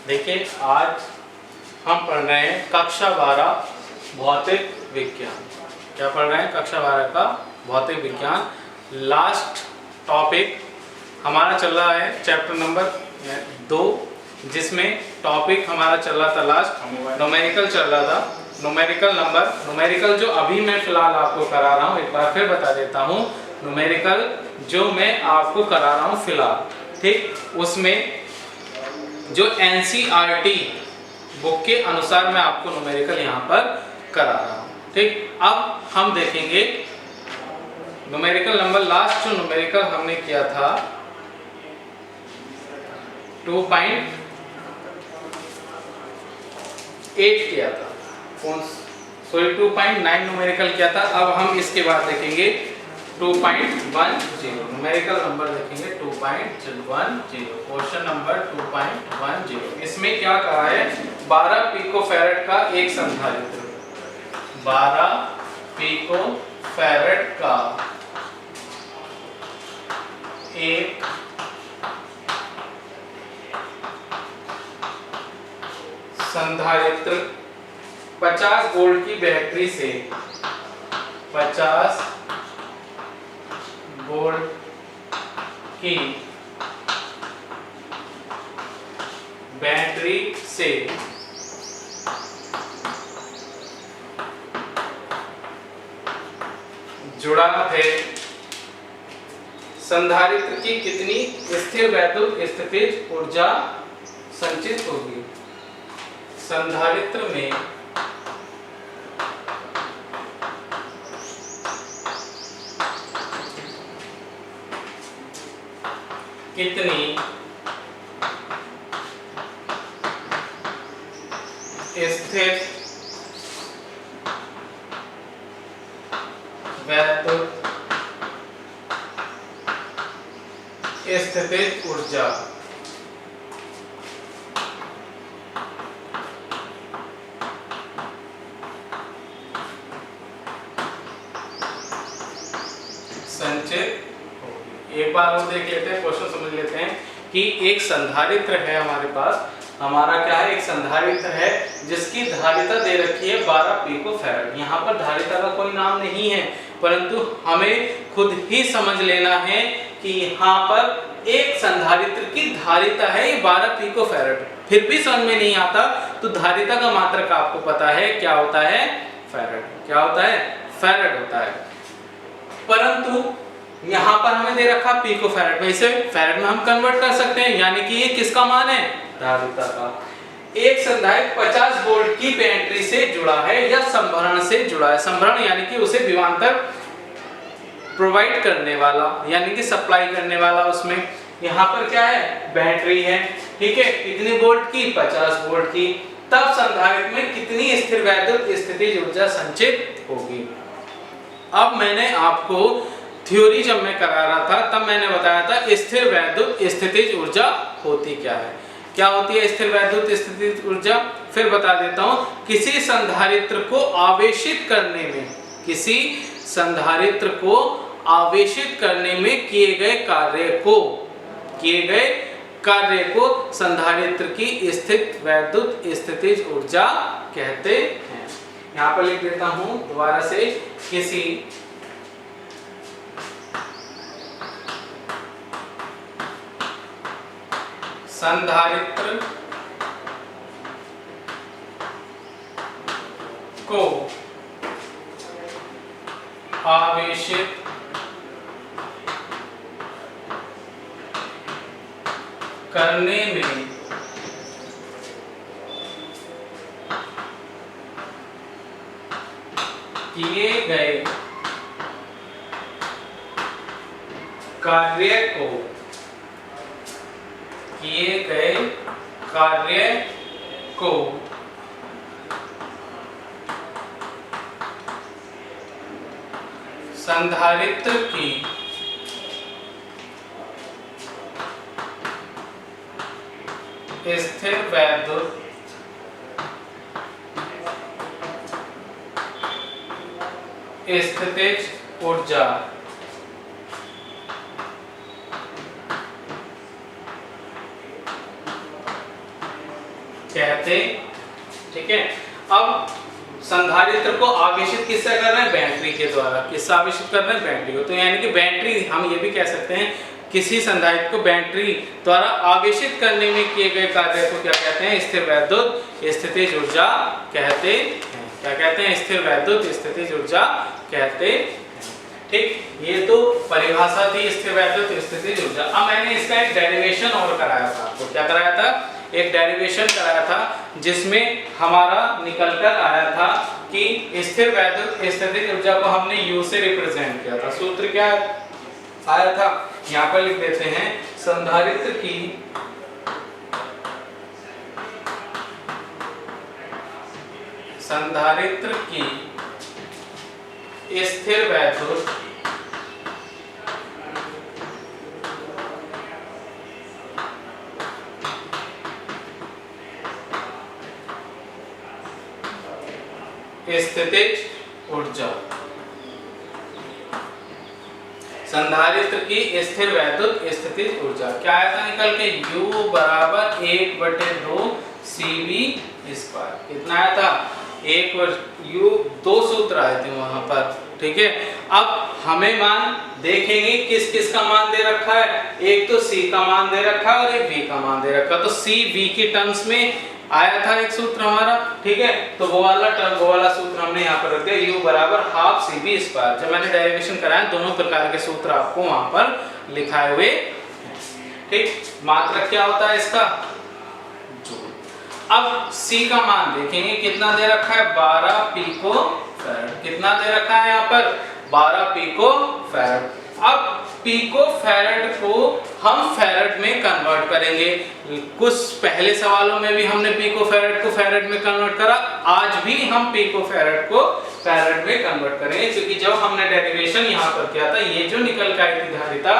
देखिए आज हम पढ़ रहे हैं कक्षा 12 भौतिक विज्ञान। क्या पढ़ रहे हैं? कक्षा 12 का भौतिक विज्ञान। लास्ट टॉपिक हमारा चल रहा है चैप्टर नंबर 2, जिसमें टॉपिक हमारा चल रहा था लास्ट न्यूमेरिकल चल रहा था। न्यूमेरिकल जो अभी मैं फिलहाल आपको करा रहा हूँ, एक बार फिर बता देता हूँ। न्यूमेरिकल जो मैं आपको करा रहा हूँ फिलहाल, ठीक, उसमें जो एनसीईआरटी बुक के अनुसार मैं आपको न्यूमेरिकल यहाँ पर करा रहा हूँ, ठीक। अब हम देखेंगे न्यूमेरिकल नंबर, लास्ट जो न्यूमेरिकल हमने किया था 2.8 किया था, 2.9 न्यूमेरिकल किया था। अब हम इसके बाद देखेंगे 2.10 न्यूमेरिकल नंबर देखेंगे 2.10, क्वेश्चन नंबर 2.10। इसमें क्या कहा है? 12 पिकोफैरेड का एक संधारित्र, 12 पिकोफैरेड का एक संधारित्र 50 वोल्ट की बैटरी से 50 वोल्ट की बैटरी से जुड़ा है। संधारित्र की कितनी स्थिर वैद्युत स्थितिज ऊर्जा संचित होगी? संधारित्र में कितनी स्थिर वैद्युत स्थितिज ऊर्जा संचित होगी। एक बार वो देख लेते हैं, क्वेश्चन समझ लेते हैं कि एक संधारित्र है हमारे पास। हमारा क्या है? एक संधारित्र है जिसकी धारिता दे रखी है 12 पिकोफैरेड। यहाँ पर धारिता का कोई नाम नहीं है, परंतु हमें खुद ही समझ लेना है कि यहाँ पर एक संधारित्र की धारिता है ये 12 पिकोफैरेड। फिर भी समझ में नहीं आता तो धारिता का मात्रक आपको पता है क्या होता है? फैरेड। क्या होता है? फैरेड होता है। परंतु यहाँ पर हमें दे रखा पिकोफैरेड, वैसे फैरेड में हम कन्वर्ट कर सकते हैं, यानी कि ये किसका मान है? धारिता का। एक संधारित्र 50 वोल्ट की बैटरी से जुड़ा है या संभरण से जुड़ा है। संभरण यानी कि उसे विभवांतर प्रोवाइड करने वाला, यानी कि सप्लाई करने वाला। उसमें यहाँ पर क्या है? बैटरी है, ठीक है। कितनी वोल्ट की? 50 वोल्ट की। तब संधारित्र में कितनी स्थिर वैद्युत स्थितिज ऊर्जा संचित होगी? अब मैंने आपको थ्योरी जब मैं करा रहा था तब मैंने बताया था स्थिर वैद्युत स्थितिज ऊर्जा होती क्या है। क्या होती है स्थिर वैद्युत स्थितिज ऊर्जा? फिर बता देता हूं। किसी संधारित्र को आवेशित करने में, किसी संधारित्र को आवेशित करने में किए गए कार्य को संधारित्र की स्थिर वैद्युत स्थितिज ऊर्जा कहते हैं। यहां पर लिख देता हूं दोबारा से। किसी संधारित्र को आवेशित करने में किए गए कार्य को संधारित्र की स्थिर वैद्युत स्थितिज ऊर्जा कहते। ठीक है, अब संधारित्र को आवेशित किससे कर रहे हैं? बैटरी के द्वारा। किससे आवेशित कर रहे हैं? बैटरी को। तो यानी कि बैटरी, हम ये भी कह सकते हैं किसी संधारित्र को बैटरी द्वारा आवेशित करने में किए गए कार्य को क्या कहते हैं? स्थिर वैद्युत स्थितिज ऊर्जा कहते हैं। क्या कहते हैं? स्थिर वैद्युत स्थितिज ऊर्जा कहते हैं। ठीक, ये तो परिभाषा थी स्थिर वैद्युत स्थितिज ऊर्जा। अब मैंने इसका एक डेरिवेशन और कराया था आपको। क्या कराया था? एक डेरिवेशन कराया था जिसमें हमारा निकल कर आया था कि स्थिर वैद्युत स्थितिज ऊर्जा को हमने U से रिप्रेजेंट किया था। सूत्र क्या आया था? यहाँ पर लिख देते हैं, संधारित्र की स्थिर वैद्युत स्थितिज ऊर्जा, संधारित्र की स्थिर वैद्युत स्थितिज ऊर्जा क्या आया था निकल के? U बराबर 1/2 CV स्क्वायर। कितना आया था? 1/U। दो सूत्र आए थे वहां पर। ठीक है, अब हमें मान देखेंगे किस किस का मान दे रखा है। एक तो C का मान दे रखा है और एक V का मान दे रखा है। तो C V की टर्म्स में आया था एक सूत्र हमारा। ठीक है, तो वो वाला सूत्र हमने यहाँ पर रख दिया, U बराबर ½ CV स्क्वायर। जब मैंने डेरिवेशन कराया दोनों प्रकार के सूत्र आपको वहां पर लिखाए हुए। ठीक, मात्रक क्या होता है इसका? जूल। अब C का मान देखेंगे कितना दे रखा है? 12 पिको फैराड। कितना दे रखा है यहाँ पर? 12 पिको फैराड। अब पिको फैराड को हम फैराड में कन्वर्ट करेंगे। कुछ पहले सवालों में भी हमने पिको फैराड को फैराड में कन्वर्ट करा, आज भी हम पिको फैराड को फैराड में कन्वर्ट करेंगे, क्योंकि जब हमने डेरिवेशन यहाँ पर किया था, ये जो निकल के आई थी धारिता,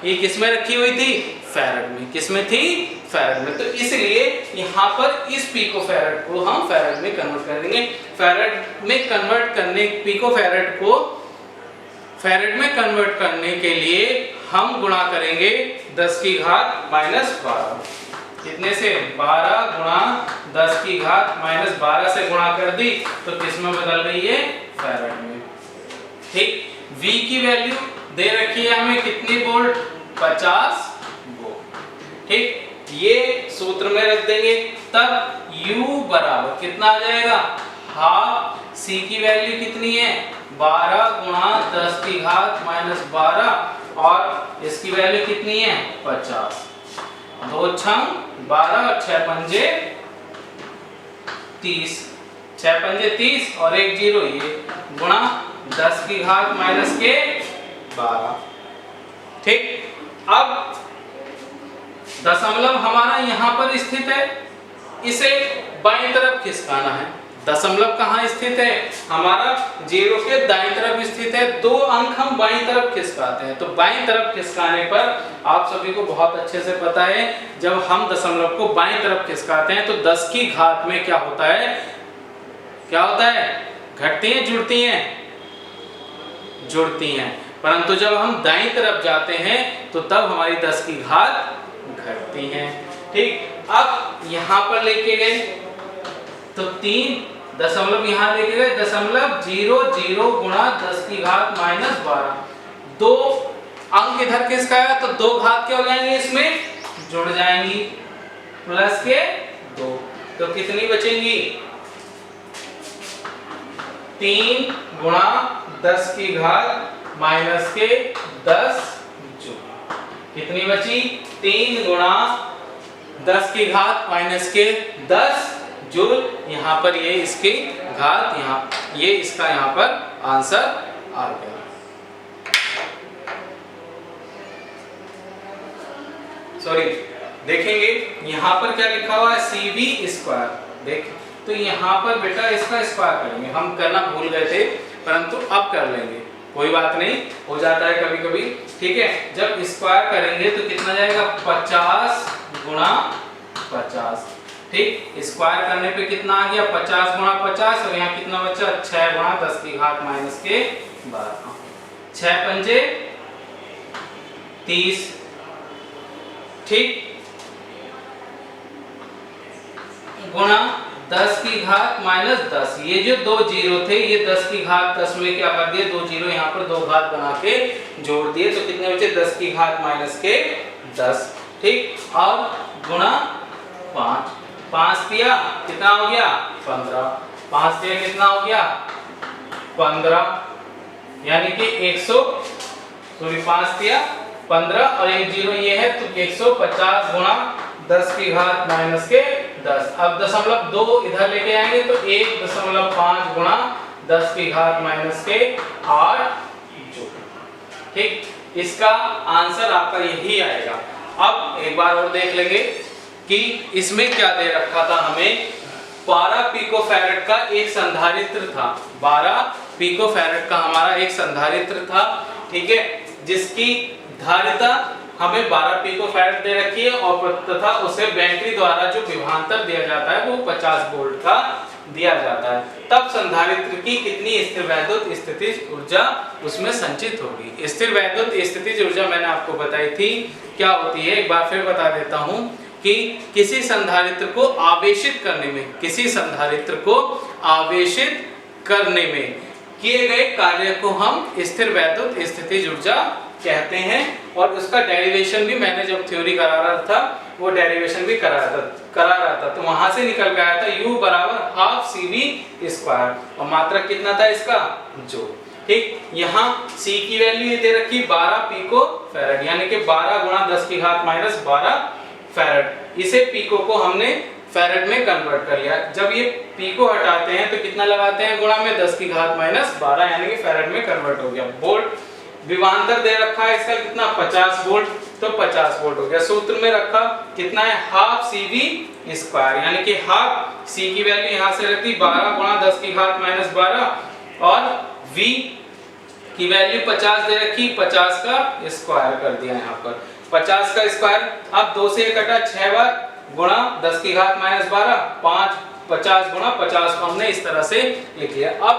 ये किसमें रखी हुई थी? फैराड में। किसमें थी? फैराड में। तो इसलिए यहाँ पर इस पिको फैराड को हम फैराड में कन्वर्ट करेंगे। फैराड में कन्वर्ट करने, पिको फैराड को फैराड में कन्वर्ट करने के लिए हम गुणा करेंगे 10 की घात -12। कितने से? 12 गुणा 10 की घात -12 से गुणा कर दी तो किस में बदल गई है? फैराड में। ठीक, V की वैल्यू दे रखी है हमें कितनी वोल्ट? 50 वोल्ट। ठीक, ये सूत्र में रख देंगे, तब U बराबर कितना आ जाएगा? ½ C की वैल्यू कितनी है? 12 गुणा 10 की घात -12 और इसकी वैल्यू कितनी है? 50। 2 छंग 12 और 6 पंजे 30। 6 पंजे 30 और 1 0, ये गुणा 10 की घात -12। ठीक, अब दशमलव हमारा यहाँ पर स्थित है, इसे बाईं तरफ खिसकाना है। दशमलव कहाँ स्थित है? हमारा 0 के दाईं तरफ स्थित है। 2 अंक हम बाईं तरफ खिसकाते हैं। तो बाईं तरफ खिसकाने पर आप सभी को बहुत अच्छे से पता है, जब हम दशमलव को बाईं तरफ खिसकाते हैं तो 10 की घात में क्या होता है? क्या होता है? घटती हैं, जुड़ती हैं? जुड़ती हैं। परंतु जब हम दाईं तरफ जाते हैं तो तब हमारी 10 की घात घटती हैं। ठीक, अब यहाँ पर लेके गए तो 3 दशमलव यहाँ लेके गए, 0.00 गुणा 10 की घात -12। 2 अंक इधर किसका है? तो 2 घात क्या हो जाएंगे? इसमें जुड़ जाएंगी, प्लस के 2। तो कितनी बचेंगी? 3 गुणा 10 की घात -10 जूल। कितनी बची? 3 गुणा 10 की घात -10 जूल। यहाँ पर ये इसकी घात, यहाँ ये इसका यहाँ पर आंसर आ गया। सॉरी, देखेंगे यहाँ पर क्या लिखा हुआ है? CV square. देख, तो यहाँ पर बेटा इसका स्क्वायर करेंगे। हम करना भूल गए थे, परंतु अब कर लेंगे, कोई बात नहीं, हो जाता है कभी कभी। ठीक है, जब स्क्वायर करेंगे तो कितना जाएगा? 50 गुणा 50। ठीक, स्क्वायर करने पे कितना आ गया? 50 गुणा 50 और यहाँ कितना बचा? 6 गुणा 10 की घात -12। 6 पंजे 30। ठीक, गुणा 10 की घात माइनस 10। ये जो दो जीरो थे ये 10 की घात 10 में क्या कर दिए, दो जीरो यहाँ पर दो घात बना के जोड़ दिए, तो कितने बचे 10 की घात माइनस के 10। ठीक, और गुणा 5, 5 दिया कितना हो गया 15, 5 दिया कितना हो गया 15, यानी कि 5 दिया 15 और एक जीरो ये है तो 150 गुणा 10 की घात माइनस के 10। अब 0.2 इधर लेके आएंगे तो 1.5 गुणा 10 की घात माइनस के 8 जूल। ठीक, इसका आंसर आपका यही आएगा। अब एक बार और देख लेंगे कि इसमें क्या दे रखा था हमें। 12 पिकोफैरेड का एक संधारित्र था, 12 पिकोफैरेड का हमारा एक संधारित्र था। ठीक है, जिसकी धारिता हमें 12 पिकोफैरेड दे रखी है और तथा उसे बैटरी द्वारा जो विभवांतर दिया जाता है वो 50 वोल्ट का दिया जाता है। तब संधारित्र की कितनी स्थिर वैद्युत स्थितिज ऊर्जा उसमें संचित होगी। स्थिर वैद्युत स्थितिज ऊर्जा मैंने आपको बताई थी क्या होती है, एक बार फिर बता देता हूं कि किसी संधारित्र को आवेशित करने में, किसी संधारित्र को आवेशित करने में किए गए कार्य को हम स्थिर वैद्युत स्थितिज ऊर्जा कहते हैं। और उसका डेरिवेशन भी मैंने जब थ्योरी करा रहा था वो डेरिवेशन भी करा रहा था तो वहां से निकल के आया था U बराबर हाफ CV²। और मात्रक कितना था इसका जूल। ठीक, यहाँ C की वैल्यू दे रखी 12 पिको फैरेड, यानी कि 12 गुणा 10 की घात माइनस 12 फैरेड। इसे पिको को हमने फैरेड में कन्वर्ट कर लिया। जब ये पिको हटाते हैं तो कितना लगाते हैं गुणा में 10 की घात माइनस 12, यानी कि फैरेड में कन्वर्ट हो गया। वोल्ट विभवांतर दे रखा है इसका कितना 50 वोल्ट, तो 50 वोल्ट हो गया। सूत्र में रखा कितना है हाफ CV², यानी कि हाफ C की वैल्यू यहां से रहती 12 गुणा 10 की घात माइनस 12 और V की वैल्यू 50 दे रखी, 50 का स्क्वायर कर दिया यहाँ पर 50 का स्क्वायर। अब 2 से कटा 6 बार गुणा 10 की घात माइनस 12, 5 50 गुणा 50 को हमने इस तरह से लिख लिया। अब